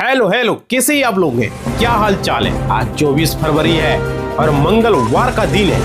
Hello hello, कैसे ही आप लोग हैं? क्या हाल चाल है? आज 24 फरवरी है और मंगलवार का दिन है।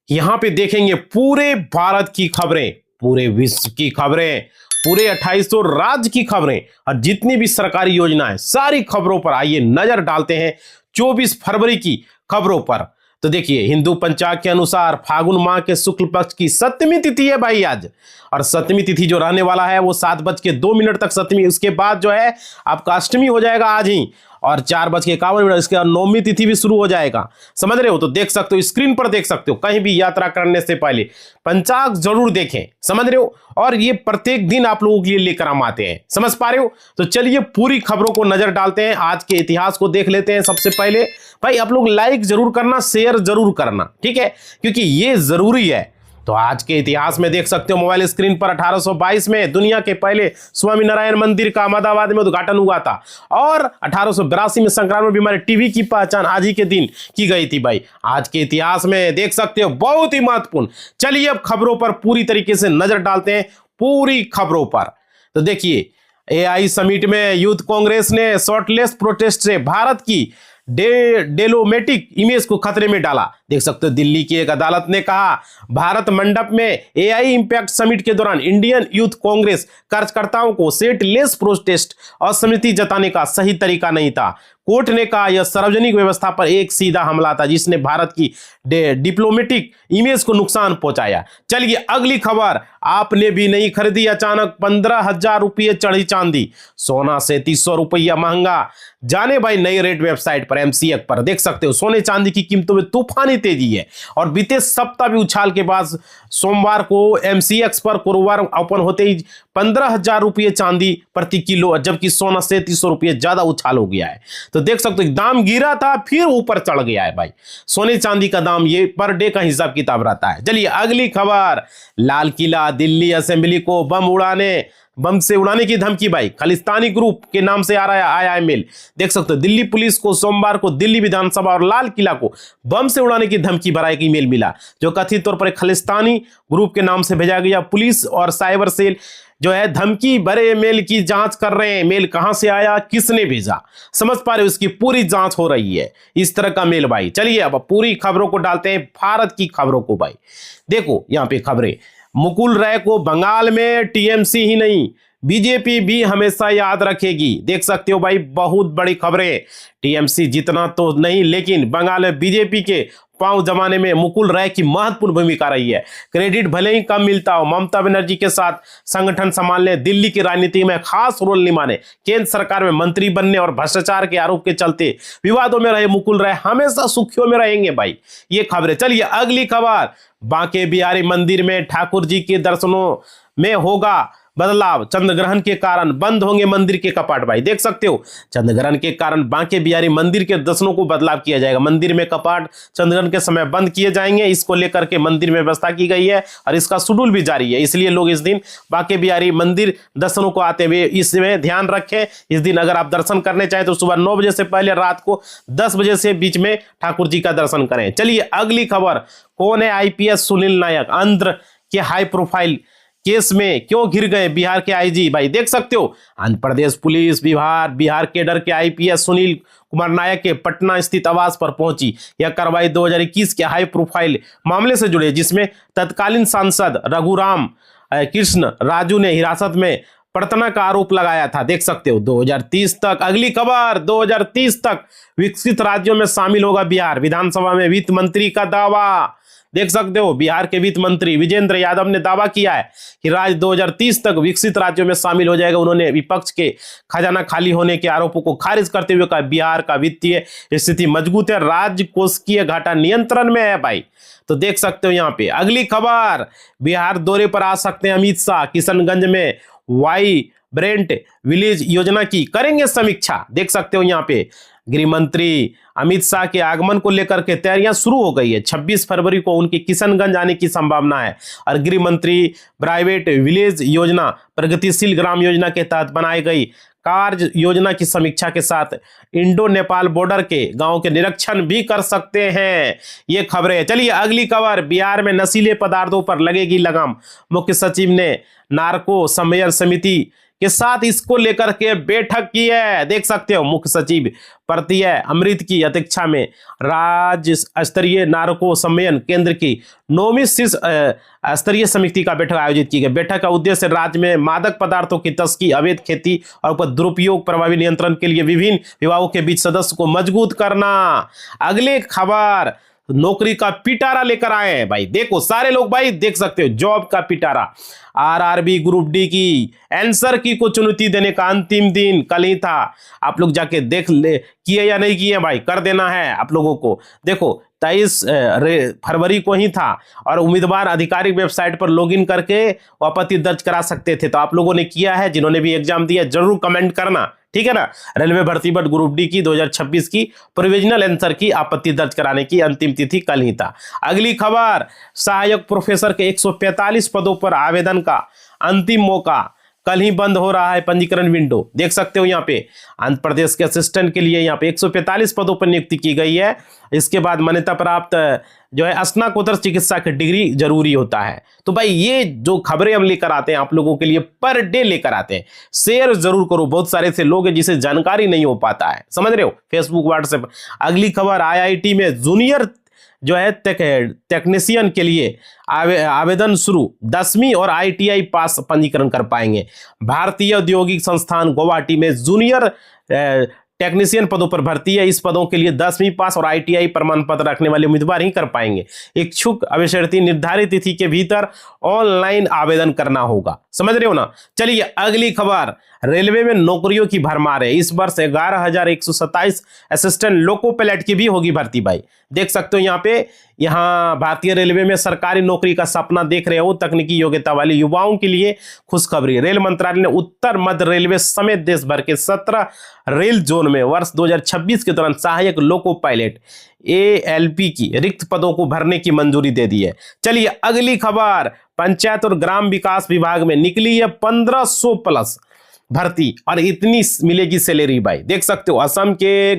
यहाँ पे देखेंगे पूरे भारत की खबरें, पूरे विश्व की खबरें, पूरे 2800 राज्य की खबरें और जितनी भी सरकारी योजनाएं, सारी खबरों पर आइए नजर डालते हैं 24 फरवरी की खबरों पर। तो देखिए, हिंदू पंचांग के अनुसार फागुन माह के शुक्ल पक्ष की सप्तमी तिथि है भाई आज। और सप्तमी तिथि जो रहने वाला है वो 7:02 तक सप्तमी, उसके बाद जो है आपका अष्टमी हो जाएगा आज ही, और 4:51 इसके बाद नौमी तिथि भी शुरू हो जाएगा। समझ रहे हो? तो देख सकते हो, स्क्रीन पर देख सकते हो। कहीं भी यात्रा करने से पहले पंचांग जरूर देखें। समझ रहे हो? और ये प्रत्येक दिन आप लोगों के लिए लेकर हम आते हैं। समझ पा रहे हो? तो चलिए पूरी खबरों को नजर डालते हैं, आज के इतिहास को देख लेते हैं। सबसे पहले भाई आप लोग लाइक जरूर करना, शेयर जरूर करना, ठीक है, क्योंकि ये जरूरी है। तो आज के इतिहास में देख सकते हो मोबाइल स्क्रीन पर 1822 में दुनिया के पहले स्वामी नारायण मंदिर का अहमदाबाद में उद्घाटन हुआ था, और 1882 में संक्रामक बीमारी टीबी की पहचान आज ही के दिन की गई थी भाई। आज के इतिहास में देख सकते हो, बहुत ही महत्वपूर्ण। चलिए अब खबरों पर पूरी तरीके से नजर डालते हैं, पूरी खबरों पर। तो देखिए, एआई समिट में यूथ कांग्रेस ने शॉर्टलेस प्रोटेस्ट से भारत की डेलोमेटिक इमेज को खतरे में डाला। देख सकते हो, दिल्ली की एक अदालत ने कहा भारत मंडप में एआई इंपैक्ट समिट के दौरान इंडियन यूथ कांग्रेस कार्यकर्ताओं को सेटलेस प्रोटेस्ट और सहमति जताने का सही तरीका नहीं था। कोर्ट ने कहा यह सार्वजनिक व्यवस्था पर एक सीधा हमला था जिसने भारत की डिप्लोमेटिक इमेज को नुकसान पहुंचाया। चलिए अगली खबर, आपने भी नहीं खरीदी, अचानक 15,000 रुपये चढ़ी चांदी, सोना 3700 रुपया महंगा। जाने भाई नई रेट वेबसाइट पर एमसीएक्स पर देख सकते हो, सोने चांदी की कीमतों में तूफानी तेजी है। और बीते सप्ताह भी उछाल के बाद सोमवार को एमसीएक्स पर कारोबार ओपन होते ही 15,000 रुपये चांदी प्रति किलो, जबकि सोना 3700 रुपये ज्यादा उछाल हो गया है। तो देख सकते हो, दाम गिरा था फिर ऊपर चढ़ गया है भाई। सोने चांदी का दाम ये पर डे का हिसाब किताब रहता है। चलिए अगली खबर, लाल किला दिल्ली असेंबली को बम से उड़ाने की धमकी भाई। खालिस्तानी ग्रुप के नाम से आ रहा है आया मेल। देख सकते हो, दिल्ली पुलिस को सोमवार को दिल्ली विधानसभा और लाल किला को बम से उड़ाने की धमकी भरा एक ईमेल मिला, जो कथित तौर पर खालिस्तानी ग्रुप के नाम से भेजा गया। पुलिस और साइबर सेल जो है धमकी भरे मेल की जांच कर रहे हैं। मेल कहां से आया, किसने भेजा, समझ पा रहे हो? इसकी पूरी जांच हो रही है, इस तरह का मेल भाई। चलिए अब पूरी खबरों को डालते हैं, भारत की खबरों को भाई। देखो यहाँ पे खबरें, मुकुल राय को बंगाल में टीएमसी ही नहीं बीजेपी भी हमेशा याद रखेगी। देख सकते हो भाई, बहुत बड़ी खबरें। टीएमसी जितना तो नहीं, लेकिन बंगाल में बीजेपी के पांव जमाने में मुकुल राय की महत्वपूर्ण भूमिका रही है। क्रेडिट भले ही कम मिलता हो, ममता बनर्जी के साथ संगठन संभालने, दिल्ली की राजनीति में खास रोल निभाने, केंद्र सरकार में मंत्री बनने और भ्रष्टाचार के आरोप के चलते विवादों में रहे मुकुल राय हमेशा सुर्खियों में रहेंगे भाई। ये खबरें। चलिए अगली खबर, बांके बिहारी मंदिर में ठाकुर जी के दर्शनों में होगा बदलाव, चंद्रग्रहण के कारण बंद होंगे मंदिर के कपाट भाई। देख सकते हो, चंद्रग्रहण के कारण बांके बिहारी मंदिर के दर्शनों को बदलाव किया जाएगा। मंदिर में कपाट चंद्रग्रहण के समय बंद किए जाएंगे। इसको लेकर के मंदिर में व्यवस्था की गई है और इसका शेड्यूल भी जारी है, इसलिए लोग इस दिन बांके बिहारी मंदिर दर्शनों को आते हुए इसमें ध्यान रखें। इस दिन अगर आप दर्शन करने चाहें तो सुबह 9 बजे से पहले रात को 10 बजे से बीच में ठाकुर जी का दर्शन करें। चलिए अगली खबर, कौन है आईपीएस सुनील नायक, आंध्र के हाई प्रोफाइल केस में क्यों घिर गए बिहार के आईजी भाई। देख सकते हो, आंध्र प्रदेश पुलिस बिहार केडर के आईपीएस सुनील कुमार नायक के पटना स्थित आवास पर पहुंची। यह कार्रवाई 2021 के हाई प्रोफाइल मामले से जुड़े, जिसमें तत्कालीन सांसद रघुराम कृष्ण राजू ने हिरासत में प्रताड़ना का आरोप लगाया था। देख सकते हो 2030 तक, अगली खबर 2030 तक विकसित राज्यों में शामिल होगा बिहार। विधानसभा में वित्त मंत्री का दावा। देख सकते हो, बिहार के वित्त मंत्री विजेंद्र यादव ने दावा किया है कि राज्य 2030 तक विकसित राज्यों में शामिल हो जाएगा। उन्होंने विपक्ष के खजाना खाली होने के आरोपों को खारिज करते हुए कहा बिहार का वित्तीय स्थिति मजबूत है, राज्य कोषीय घाटा नियंत्रण में है भाई। तो देख सकते हो यहाँ पे अगली खबर, बिहार दौरे पर आ सकते हैं अमित शाह, किशनगंज में वाई ब्रेंट विलेज योजना की करेंगे समीक्षा। देख सकते हो यहाँ पे गृह मंत्री अमित शाह के आगमन को लेकर के तैयारियां शुरू हो गई है। 26 फरवरी को उनकी किशनगंज आने की संभावना है और गृह मंत्री प्राइवेट विलेज योजना, प्रगतिशील ग्राम योजना के तहत बनाई गई कार्य योजना की समीक्षा के साथ इंडो नेपाल बॉर्डर के गांव के निरीक्षण भी कर सकते हैं। ये खबरें। चलिए अगली खबर, बिहार में नशीले पदार्थों पर लगेगी लगाम। मुख्य सचिव ने नार्को समन्वय समिति के साथ इसको लेकर के बैठक की है। देख सकते हो, मुख्य सचिव प्रत्यय अमृत की अध्यक्षता में राज्य स्तरीय नार्को समन्वय केंद्र की 9वीं शीर्ष स्तरीय समिति का बैठक आयोजित की गई। बैठक का उद्देश्य राज्य में मादक पदार्थों की तस्करी, अवैध खेती और दुरुपयोग प्रभावी नियंत्रण के लिए विभिन्न विभागों के बीच सदस्य को मजबूत करना। अगले खबर, नौकरी का पिटारा लेकर आए हैं भाई। देखो सारे लोग भाई देख सकते हो, जॉब का पिटारा। आरआरबी ग्रुप डी की आंसर की को चुनौती देने का अंतिम दिन कल ही था। आप लोग जाके देख ले, किए या नहीं किए भाई, कर देना है आप लोगों को। देखो 23 फरवरी को ही था और उम्मीदवार आधिकारिक वेबसाइट पर लॉगिन करके आपत्ति दर्ज करा सकते थे। तो आप लोगों ने किया है, जिन्होंने भी एग्जाम दिया जरूर कमेंट करना, ठीक है ना। रेलवे भर्ती बोर्ड ग्रुप डी की 2026 की प्रोविजनल आंसर की आपत्ति दर्ज कराने की अंतिम तिथि कल ही था। अगली खबर, सहायक प्रोफेसर के 145 पदों पर आवेदन का अंतिम मौका, कल ही बंद हो रहा है पंजीकरण विंडो। देख सकते हो यहाँ पे आंध्र प्रदेश के असिस्टेंट के लिए यहाँ पे 145 पदों पर नियुक्ति की गई है। इसके बाद मान्यता प्राप्त जो है स्नातकोत्तर चिकित्सा की डिग्री जरूरी होता है। तो भाई ये जो खबरें हम लेकर आते हैं आप लोगों के लिए पर डे लेकर आते हैं, शेयर जरूर करो। बहुत सारे से लोग हैं जिसे जानकारी नहीं हो पाता है, समझ रहे हो, फेसबुक व्हाट्सएप। अगली खबर, आईआईटी में जूनियर जो है टेक्नीशियन के लिए आवेदन शुरू, 10वीं और आईटीआई पास पंजीकरण कर पाएंगे। भारतीय औद्योगिक संस्थान गुवाहाटी में जूनियर टेक्नीशियन पदों पर भर्ती है। इस पदों के लिए 10वीं पास और आईटीआई प्रमाण पत्र रखने वाले उम्मीदवार ही कर पाएंगे। इच्छुक अभ्यर्थी निर्धारित तिथि के भीतर ऑनलाइन आवेदन करना होगा, समझ रहे हो ना। चलिए अगली खबर, रेलवे में नौकरियों की भरमार है। इस वर्ष 11,127 असिस्टेंट लोको पायलट की भी होगी भर्ती भाई। देख सकते हो यहाँ पे, यहाँ भारतीय रेलवे में सरकारी नौकरी का सपना देख रहे हो तकनीकी योग्यता वाले युवाओं के लिए खुशखबरी। रेल मंत्रालय ने उत्तर मध्य रेलवे समेत देश भर के 17 रेल जोन में वर्ष 2026 के दौरान सहायक लोको पायलट ALP की रिक्त पदों को भरने की मंजूरी दे दी है। चलिए अगली खबर, पंचायत और ग्राम विकास विभाग में निकली है 1500 प्लस भर्ती और इतनी मिलेगी सैलरी भाई। देख सकते हो, असम के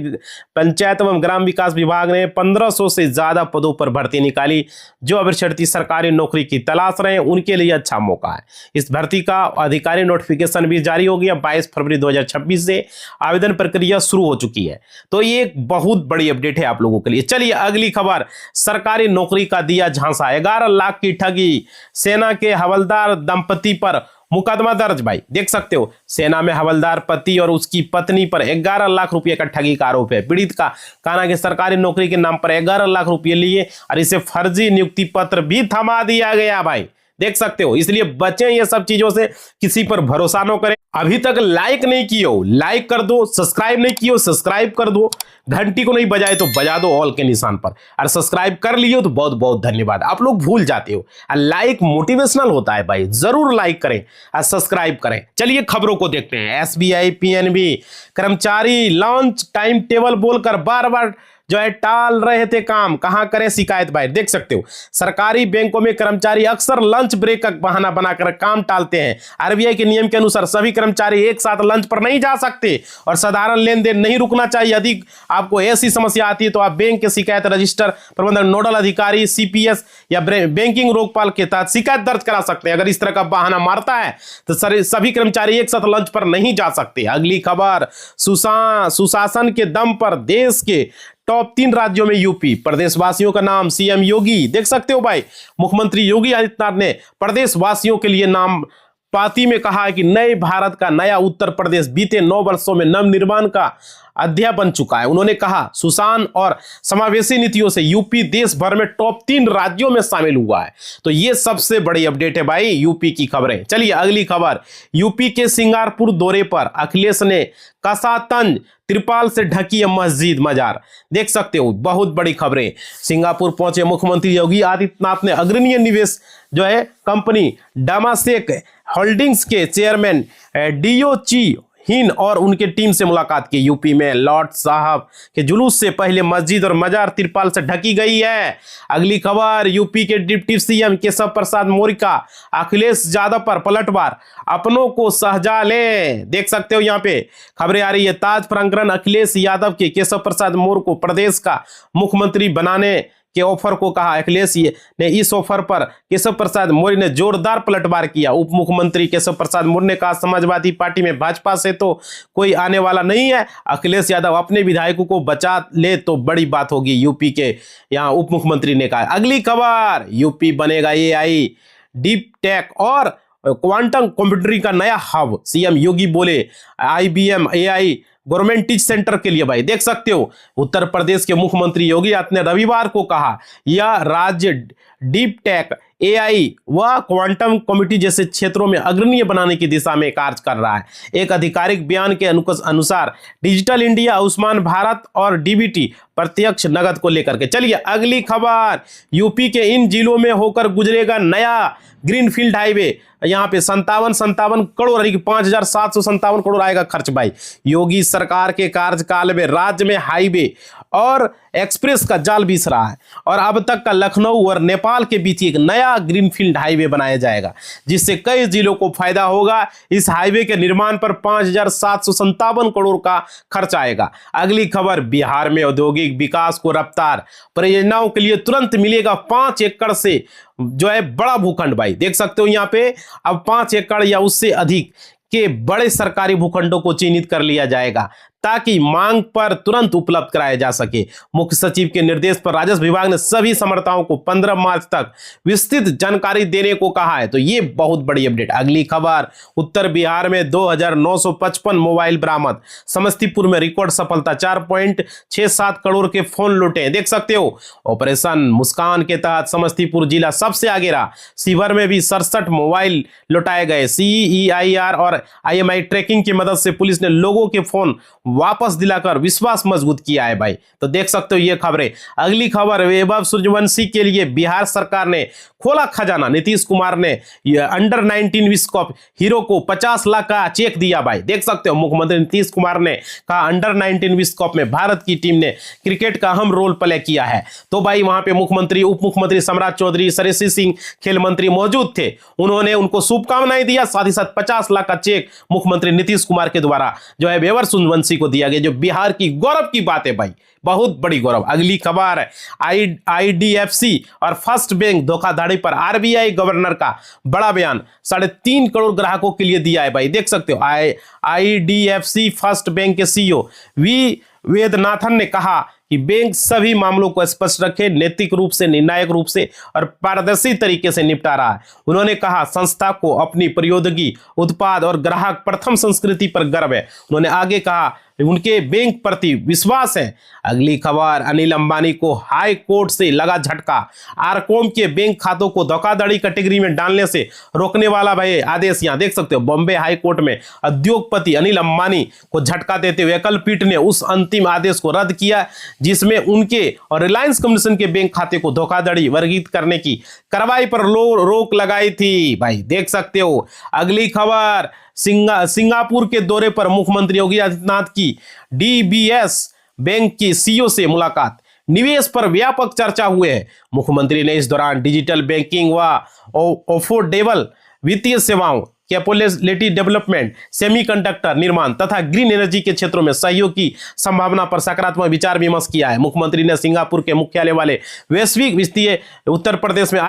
पंचायत एवं ग्राम विकास विभाग ने 1500 से ज्यादा पदों पर भर्ती निकाली। जो अभ्यर्थी सरकारी नौकरी की तलाश रहे हैं उनके लिए अच्छा मौका है। इस भर्ती का आधिकारिक नोटिफिकेशन भी जारी हो गया। 22 फरवरी 2026 से आवेदन प्रक्रिया शुरू हो चुकी है। तो ये एक बहुत बड़ी अपडेट है आप लोगों के लिए। चलिए अगली खबर, सरकारी नौकरी का दिया झांसा, 11 लाख की ठगी, सेना के हवलदार दंपति पर मुकदमा दर्ज भाई। देख सकते हो, सेना में हवलदार पति और उसकी पत्नी पर 11 लाख रुपए का ठगी का आरोप है। पीड़ित का कहना है कि सरकारी नौकरी के नाम पर 11 लाख रुपए लिए और इसे फर्जी नियुक्ति पत्र भी थमा दिया गया भाई। देख सकते हो, इसलिए बचें ये सब चीजों से, किसी पर भरोसा न करें। अभी तक लाइक नहीं किए लाइक कर दो, सब्सक्राइब नहीं किए सब्सक्राइब कर दो, घंटी को नहीं बजाए तो बजा दो ऑल के निशान पर, और सब्सक्राइब कर लियो तो बहुत बहुत धन्यवाद। आप लोग भूल जाते हो, लाइक मोटिवेशनल होता है भाई, जरूर लाइक करें और सब्सक्राइब करें। चलिए खबरों को देखते हैं। SBI PNB कर्मचारी लॉन्च टाइम टेबल बोलकर बार बार जो है टाल रहे थे काम, कहां करें शिकायत भाई। देख सकते हो, सरकारी बैंकों में कर्मचारी अक्सर लंच ब्रेक का बहाना बनाकर काम टालते हैं। RBI के नियम के अनुसार सभी कर्मचारी एक साथ लंच पर नहीं जा सकते और साधारण लेन देन नहीं रुकना चाहिए। यदि आपको ऐसी समस्या आती है तो आप बैंक के शिकायत रजिस्टर प्रबंधन नोडल अधिकारी CPS या बैंकिंग रोकपाल के तहत शिकायत दर्ज करा सकते हैं। अगर इस तरह का बहाना मारता है तो सभी कर्मचारी एक साथ लंच पर नहीं जा सकते। अगली खबर, सुशासन के दम पर देश के टॉप 3 राज्यों में यूपी, प्रदेशवासियों का नाम CM योगी। देख सकते हो भाई, मुख्यमंत्री योगी आदित्यनाथ ने प्रदेशवासियों के लिए नाम पाती में कहा है कि नए भारत का नया उत्तर प्रदेश बीते 9 वर्षों में नवनिर्माण का अध्याय बन चुका है। उन्होंने कहा सुशासन और समावेशी नीतियों से यूपी देश भर में टॉप 3 राज्यों में शामिल हुआ है। तो ये सबसे बड़ी अपडेट है भाई यूपी की खबरें। चलिए अगली खबर, यूपी के सिंगापुर दौरे पर अखिलेश ने कसा तंज, त्रिपाल से ढकी है मस्जिद मजार। देख सकते हो, बहुत बड़ी खबरें। सिंगापुर पहुंचे मुख्यमंत्री योगी आदित्यनाथ ने अग्रणीय निवेश जो है कंपनी डामासेक होल्डिंग्स के चेयरमैन DOC हिंद और उनके टीम से मुलाकात की। यूपी में लॉर्ड साहब के जुलूस से पहले मस्जिद और मजार तिरपाल से ढकी गई है। अगली खबर, यूपी के डिप्टी सीएम केशव प्रसाद मौर्य का अखिलेश यादव पर पलटवार, अपनों को सहजा ले। देख सकते हो यहाँ पे खबरें आ रही है। ताज प्रकरण, अखिलेश यादव के केशव प्रसाद मौर्य को प्रदेश का मुख्यमंत्री बनाने के ऑफर को कहा। अखिलेश ने इस ऑफर पर केशव प्रसाद मौर्य ने जोरदार पलटवार किया। उप मुख्यमंत्री केशव प्रसाद मौर्य ने कहा, समाजवादी पार्टी में भाजपा से तो कोई आने वाला नहीं है। अखिलेश यादव अपने विधायकों को बचा ले तो बड़ी बात होगी। यूपी के यहाँ उप मुख्यमंत्री ने कहा। अगली खबर, यूपी बनेगा एआई, डीप टेक और क्वांटम कंप्यूटरिंग का नया हब। सीएम योगी बोले IBM AI government teach centre के लिए। भाई देख सकते हो, उत्तर प्रदेश के मुख्यमंत्री योगी आदित्यनाथ ने रविवार को कहा यह राज्य डीप टेक, एआई व क्वांटम कंप्यूटिंग जैसे क्षेत्रों में अग्रणी बनाने की दिशा में कार्य कर रहा है। एक आधिकारिक बयान के अनुसार डिजिटल इंडिया, आयुष्मान भारत और डीबीटी प्रत्यक्ष नगद को लेकर के। चलिए अगली खबर, यूपी के इन जिलों में होकर गुजरेगा नया ग्रीनफील्ड हाईवे। यहाँ पे 57 करोड़ 5,757 करोड़ आएगा खर्च। भाई योगी सरकार के कार्यकाल में राज्य में हाईवे और एक्सप्रेस का जाल बिछ रहा है और अब तक का लखनऊ और नेपाल के बीच एक नया ग्रीनफील्ड हाईवे बनाया जाएगा, जिससे कई जिलों को फायदा होगा। इस हाईवे के निर्माण पर 5,757 करोड़ का खर्च आएगा। अगली खबर, बिहार में औद्योगिक विकास को रफ्तार, परियोजनाओं के लिए तुरंत मिलेगा 5 एकड़ से जो है बड़ा भूखंड। भाई देख सकते हो यहाँ पे अब 5 एकड़ या उससे अधिक के बड़े सरकारी भूखंडों को चिन्हित कर लिया जाएगा ताकि मांग पर तुरंत उपलब्ध कराया जा सके। मुख्य सचिव के निर्देश पर राजस्व विभाग ने सभी समर्थताओं को 15 मार्च तक विस्तृत जानकारी देने को कहा है। तो ये बहुत बड़ी अपडेट। अगली खबर, उत्तर बिहार में 2,955 मोबाइल बरामद, समस्तीपुर में रिकॉर्ड सफलता, 4.67 करोड़ के फोन लूटे। देख सकते हो ऑपरेशन मुस्कान के तहत समस्तीपुर जिला सबसे आगे रहा। शिवहर में भी 67 मोबाइल लौटाए गए। CEIR और IMI ट्रैकिंग की मदद से पुलिस ने लोगों के फोन वापस दिलाकर विश्वास मजबूत किया है। भाई तो देख सकते हो ये खबरें। अगली खबर, वैभव सूर्यवंशी के लिए बिहार सरकार ने खोला खजाना। नीतीश कुमार ने अंडर 19 विश्व कप हीरो को 50 लाख का चेक दिया। भाई देख सकते हो मुख्यमंत्री नीतीश कुमार ने कहा अंडर 19 विश्व कप में भारत की टीम ने क्रिकेट का अहम रोल प्ले किया है। तो भाई वहां पे मुख्यमंत्री, उप मुख्यमंत्री सम्राट चौधरी, सरसी सिंह खेल मंत्री मौजूद थे। उन्होंने उनको शुभकामनाएं दिया, साथ ही साथ 50 लाख का चेक मुख्यमंत्री नीतीश कुमार के द्वारा जो है वैभव सूर्यवंशी को दिया गया, जो बिहार की गौरव की बात है। भाई बहुत बड़ी गौरव। अगली खबर, IDFC और फर्स्ट बैंक धोखाधड़ी पर RBI गवर्नर का बड़ा बयान, 3.5 करोड़ ग्राहकों के लिए दिया है। भाई देख सकते हो IDFC फर्स्ट बैंक के CEO वी वेदनाथन ने कहा कि बैंक सभी मामलों को स्पष्ट रखे, नैतिक रूप से, निर्णायक रूप से और पारदर्शी तरीके से निपटा रहा है। उन्होंने कहा संस्था को अपनी प्रौद्योगिकी, उत्पाद और ग्राहक प्रथम संस्कृति पर गर्व है। उन्होंने आगे कहा उनके बैंक प्रति विश्वास है। अगली खबर, अनिल अंबानी को हाई कोर्ट से लगा झटका। आरकॉम के बैंक खातों को धोखाधड़ी कैटेगरी में डालने से रोकने वाला भाई आदेश यहां देख सकते हो। बॉम्बे हाई कोर्ट में उद्योगपति अनिल अंबानी को झटका देते हुए एकल पीठ ने उस अंतिम आदेश को रद्द किया जिसमें उनके और रिलायंस कम्युनिकेशन के बैंक खाते को धोखाधड़ी वर्गीकृत करने की कार्रवाई पर रोक लगाई थी। भाई देख सकते हो। अगली खबर, सिंगापुर के दौरे पर मुख्यमंत्री योगी आदित्यनाथ की DBS बैंक की CEO से मुलाकात, निवेश पर व्यापक चर्चा हुए है। मुख्यमंत्री ने इस दौरान डिजिटल बैंकिंग व अफोर्डेबल वित्तीय सेवाओं, कैपेबिलिटी डेवलपमेंट, सेमीकंडक्टर निर्माण तथा ग्रीन एनर्जी के क्षेत्रों में सहयोग की संभावना पर सकारात्मक विचार विमर्श किया है। मुख्यमंत्री ने सिंगापुर के मुख्यालय वाले वैश्विक वित्तीय उत्तर प्रदेश में